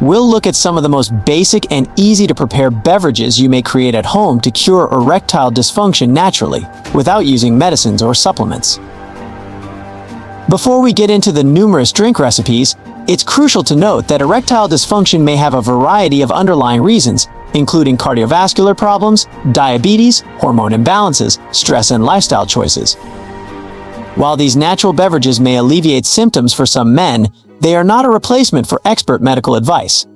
we'll look at some of the most basic and easy-to-prepare beverages you may create at home to cure erectile dysfunction naturally, without using medicines or supplements. Before we get into the numerous drink recipes, it's crucial to note that erectile dysfunction may have a variety of underlying reasons, including cardiovascular problems, diabetes, hormone imbalances, stress, and lifestyle choices. While these natural beverages may alleviate symptoms for some men, they are not a replacement for expert medical advice.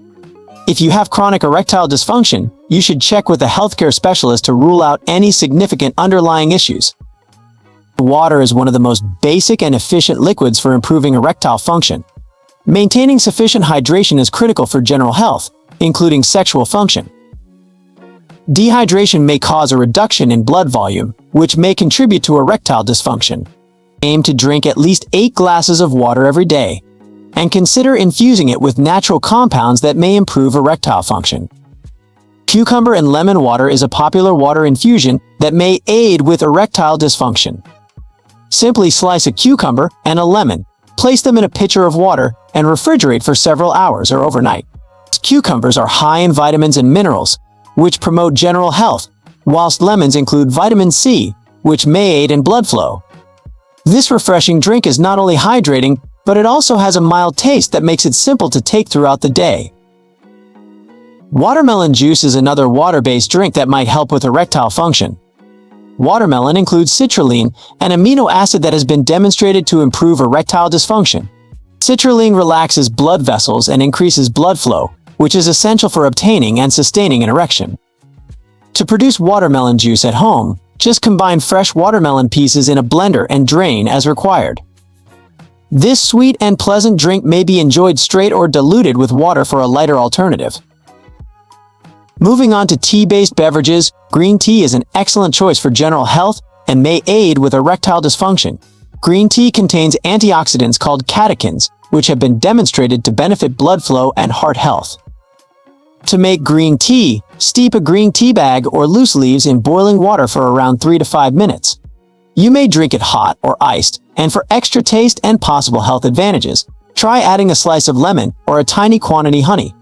If you have chronic erectile dysfunction, you should check with a healthcare specialist to rule out any significant underlying issues. Water is one of the most basic and efficient liquids for improving erectile function. Maintaining sufficient hydration is critical for general health, including sexual function. Dehydration may cause a reduction in blood volume, which may contribute to erectile dysfunction. Aim to drink at least 8 glasses of water every day, and consider infusing it with natural compounds that may improve erectile function. Cucumber and lemon water is a popular water infusion that may aid with erectile dysfunction. Simply slice a cucumber and a lemon, place them in a pitcher of water, and refrigerate for several hours or overnight. Cucumbers are high in vitamins and minerals, which promote general health, whilst lemons include vitamin C, which may aid in blood flow. This refreshing drink is not only hydrating, but it also has a mild taste that makes it simple to take throughout the day. Watermelon juice is another water-based drink that might help with erectile function. Watermelon includes citrulline, an amino acid that has been demonstrated to improve erectile dysfunction. Citrulline relaxes blood vessels and increases blood flow, which is essential for obtaining and sustaining an erection. To produce watermelon juice at home, just combine fresh watermelon pieces in a blender and drain as required. This sweet and pleasant drink may be enjoyed straight or diluted with water for a lighter alternative. Moving on to tea-based beverages, green tea is an excellent choice for general health and may aid with erectile dysfunction. Green tea contains antioxidants called catechins, which have been demonstrated to benefit blood flow and heart health. To make green tea, steep a green tea bag or loose leaves in boiling water for around 3 to 5 minutes. You may drink it hot or iced, and for extra taste and possible health advantages, try adding a slice of lemon or a tiny quantity honey.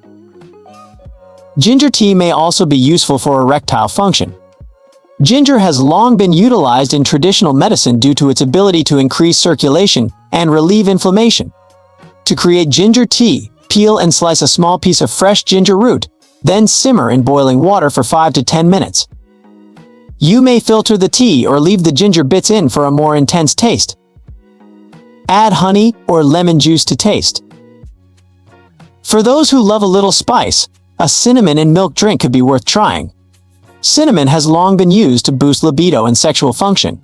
Ginger tea may also be useful for erectile function. Ginger has long been utilized in traditional medicine due to its ability to increase circulation and relieve inflammation. To create ginger tea, peel and slice a small piece of fresh ginger root, then simmer in boiling water for 5 to 10 minutes. You may filter the tea or leave the ginger bits in for a more intense taste. Add honey or lemon juice to taste. For those who love a little spice, a cinnamon and milk drink could be worth trying. Cinnamon has long been used to boost libido and sexual function.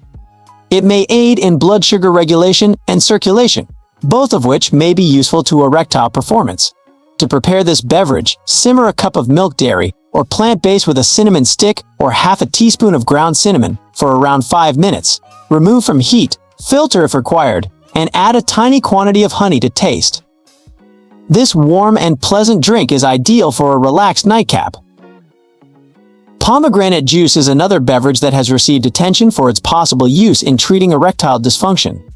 It may aid in blood sugar regulation and circulation, both of which may be useful to erectile performance. To prepare this beverage, simmer a cup of milk dairy or plant-based with a cinnamon stick or half a teaspoon of ground cinnamon for around 5 minutes. Remove from heat, filter if required, and add a tiny quantity of honey to taste. This warm and pleasant drink is ideal for a relaxed nightcap. Pomegranate juice is another beverage that has received attention for its possible use in treating erectile dysfunction.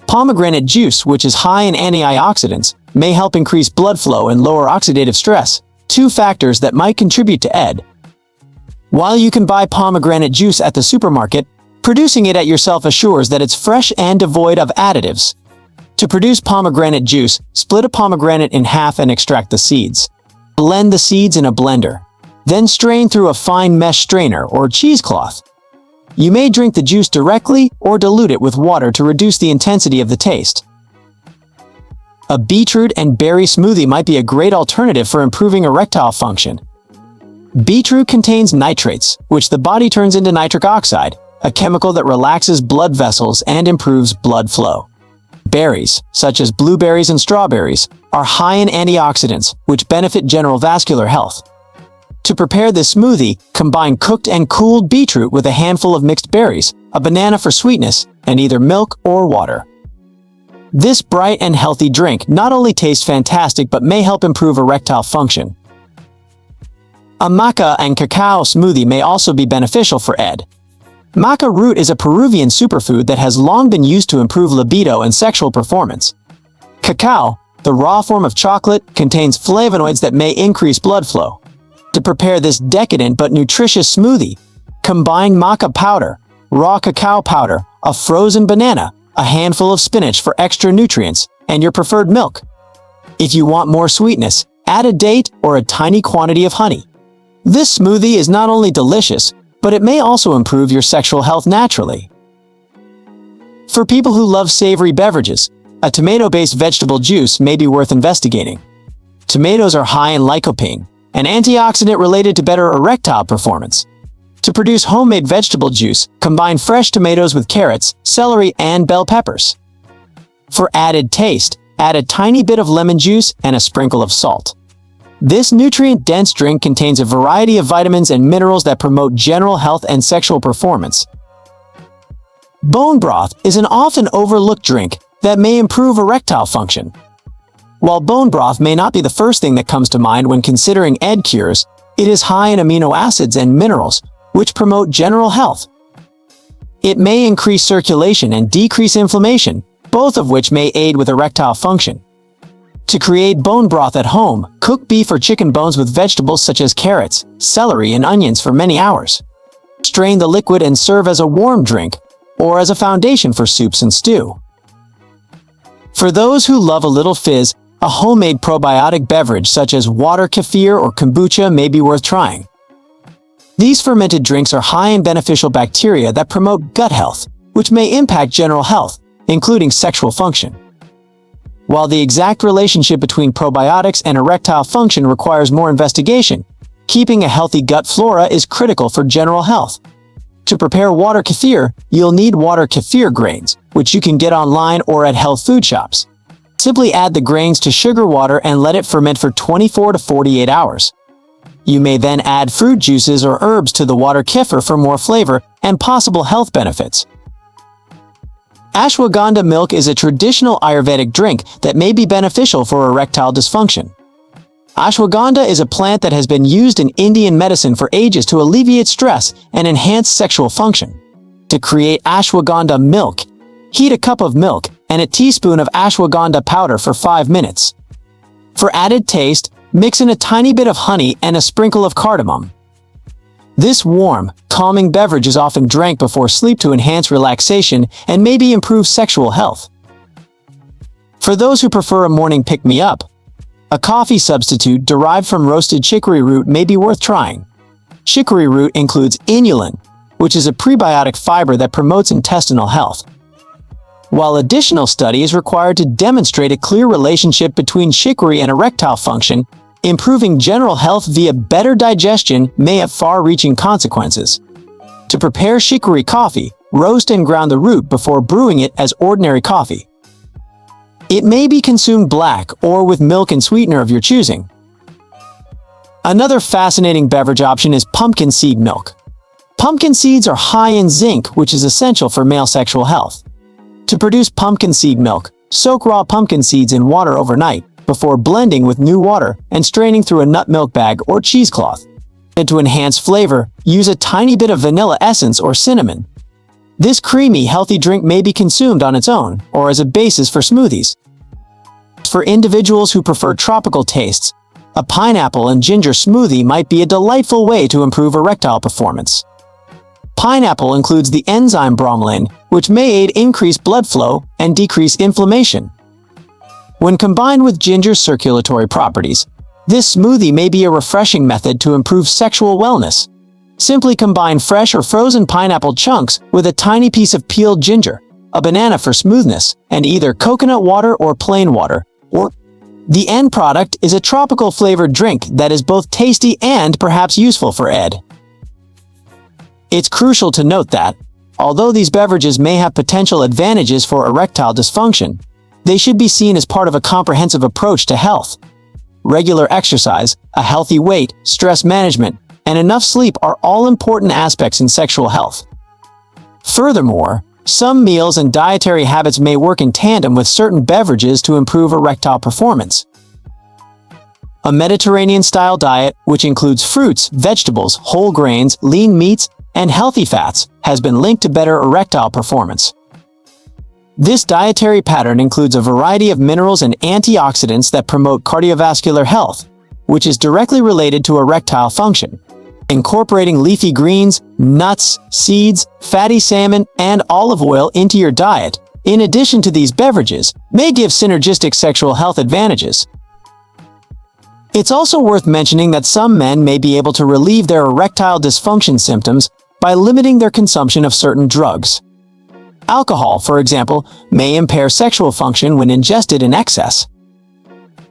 Pomegranate juice, which is high in antioxidants, may help increase blood flow and lower oxidative stress, 2 factors that might contribute to ED. While you can buy pomegranate juice at the supermarket, producing it at yourself assures that it's fresh and devoid of additives. To produce pomegranate juice, split a pomegranate in half and extract the seeds. Blend the seeds in a blender. Then strain through a fine mesh strainer or cheesecloth. You may drink the juice directly or dilute it with water to reduce the intensity of the taste. A beetroot and berry smoothie might be a great alternative for improving erectile function. Beetroot contains nitrates, which the body turns into nitric oxide, a chemical that relaxes blood vessels and improves blood flow. Berries, such as blueberries and strawberries, are high in antioxidants, which benefit general vascular health. To prepare this smoothie, combine cooked and cooled beetroot with a handful of mixed berries, a banana for sweetness, and either milk or water. This bright and healthy drink not only tastes fantastic but may help improve erectile function. A maca and cacao smoothie may also be beneficial for ED. Maca root is a Peruvian superfood that has long been used to improve libido and sexual performance. Cacao, The raw form of chocolate contains flavonoids that may increase blood flow. To prepare this decadent but nutritious smoothie, combine maca powder, raw cacao powder, a frozen banana, a handful of spinach for extra nutrients, and your preferred milk. If you want more sweetness, add a date or a tiny quantity of honey. This smoothie is not only delicious, but it may also improve your sexual health naturally. For people who love savory beverages, a tomato-based vegetable juice may be worth investigating. Tomatoes are high in lycopene, an antioxidant related to better erectile performance. To produce homemade vegetable juice, combine fresh tomatoes with carrots, celery, and bell peppers. For added taste, add a tiny bit of lemon juice and a sprinkle of salt. This nutrient-dense drink contains a variety of vitamins and minerals that promote general health and sexual performance. Bone broth is an often overlooked drink that may improve erectile function. While bone broth may not be the first thing that comes to mind when considering ED cures, it is high in amino acids and minerals, which promote general health. It may increase circulation and decrease inflammation, both of which may aid with erectile function. To create bone broth at home, cook beef or chicken bones with vegetables such as carrots, celery, and onions for many hours. Strain the liquid and serve as a warm drink, or as a foundation for soups and stew. For those who love a little fizz, a homemade probiotic beverage such as water kefir or kombucha may be worth trying. These fermented drinks are high in beneficial bacteria that promote gut health, which may impact general health, including sexual function. While the exact relationship between probiotics and erectile function requires more investigation, keeping a healthy gut flora is critical for general health. To prepare water kefir, you'll need water kefir grains, which you can get online or at health food shops. Simply add the grains to sugar water and let it ferment for 24 to 48 hours. You may then add fruit juices or herbs to the water kefir for more flavor and possible health benefits. Ashwagandha milk is a traditional Ayurvedic drink that may be beneficial for erectile dysfunction. Ashwagandha is a plant that has been used in Indian medicine for ages to alleviate stress and enhance sexual function. To create ashwagandha milk, heat a cup of milk and a teaspoon of ashwagandha powder for 5 minutes. For added taste, mix in a tiny bit of honey and a sprinkle of cardamom. This warm, calming beverage is often drank before sleep to enhance relaxation and maybe improve sexual health. For those who prefer a morning pick-me-up, a coffee substitute derived from roasted chicory root may be worth trying. Chicory root includes inulin, which is a prebiotic fiber that promotes intestinal health. While additional study is required to demonstrate a clear relationship between chicory and erectile function, improving general health via better digestion may have far-reaching consequences. To prepare chicory coffee, roast and ground the root before brewing it as ordinary coffee. It may be consumed black or with milk and sweetener of your choosing. Another fascinating beverage option is pumpkin seed milk. Pumpkin seeds are high in zinc, which is essential for male sexual health. To produce pumpkin seed milk, soak raw pumpkin seeds in water overnight before blending with new water and straining through a nut milk bag or cheesecloth. And to enhance flavor, use a tiny bit of vanilla essence or cinnamon. This creamy, healthy drink may be consumed on its own or as a basis for smoothies. For individuals who prefer tropical tastes, a pineapple and ginger smoothie might be a delightful way to improve erectile performance. Pineapple includes the enzyme bromelain, which may aid increased blood flow and decrease inflammation. When combined with ginger's circulatory properties, this smoothie may be a refreshing method to improve sexual wellness. Simply combine fresh or frozen pineapple chunks with a tiny piece of peeled ginger, a banana for smoothness, and either coconut water or plain water, or the end product is a tropical flavored drink that is both tasty and perhaps useful for ED. It's crucial to note that, although these beverages may have potential advantages for erectile dysfunction, they should be seen as part of a comprehensive approach to health. Regular exercise, a healthy weight, stress management, and enough sleep are all important aspects in sexual health. Furthermore, some meals and dietary habits may work in tandem with certain beverages to improve erectile performance. A Mediterranean-style diet, which includes fruits, vegetables, whole grains, lean meats, and healthy fats, has been linked to better erectile performance. This dietary pattern includes a variety of minerals and antioxidants that promote cardiovascular health, which is directly related to erectile function. Incorporating leafy greens, nuts, seeds, fatty salmon, and olive oil into your diet, in addition to these beverages, may give synergistic sexual health advantages. It's also worth mentioning that some men may be able to relieve their erectile dysfunction symptoms by limiting their consumption of certain drugs. Alcohol, for example, may impair sexual function when ingested in excess.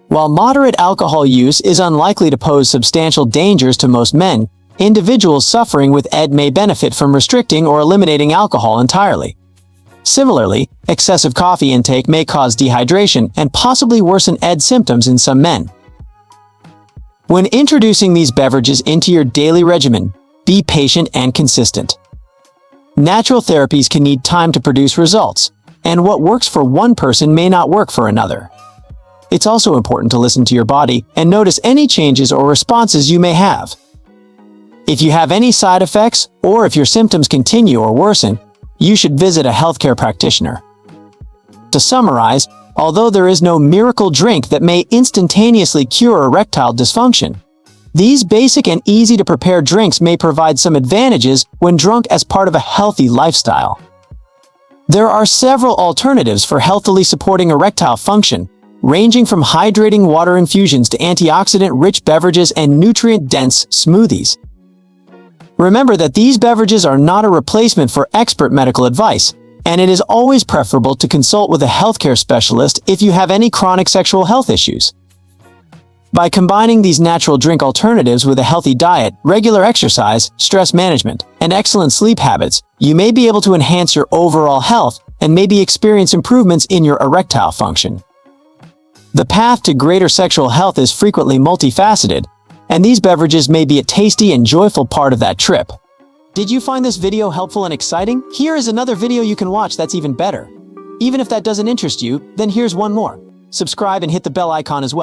While moderate alcohol use is unlikely to pose substantial dangers to most men, individuals suffering with ED may benefit from restricting or eliminating alcohol entirely. Similarly, excessive coffee intake may cause dehydration and possibly worsen ED symptoms in some men. When introducing these beverages into your daily regimen, be patient and consistent. Natural therapies can need time to produce results, and what works for one person may not work for another. It's also important to listen to your body and notice any changes or responses you may have. If you have any side effects, or if your symptoms continue or worsen, you should visit a healthcare practitioner. To summarize, although there is no miracle drink that may instantaneously cure erectile dysfunction, these basic and easy-to-prepare drinks may provide some advantages when drunk as part of a healthy lifestyle. There are several alternatives for healthily supporting erectile function, ranging from hydrating water infusions to antioxidant-rich beverages and nutrient-dense smoothies. Remember that these beverages are not a replacement for expert medical advice, and it is always preferable to consult with a healthcare specialist if you have any chronic sexual health issues. By combining these natural drink alternatives with a healthy diet, regular exercise, stress management, and excellent sleep habits, you may be able to enhance your overall health and maybe experience improvements in your erectile function. The path to greater sexual health is frequently multifaceted, and these beverages may be a tasty and joyful part of that trip. Did you find this video helpful and exciting? Here is another video you can watch that's even better. Even if that doesn't interest you, then here's one more. Subscribe and hit the bell icon as well.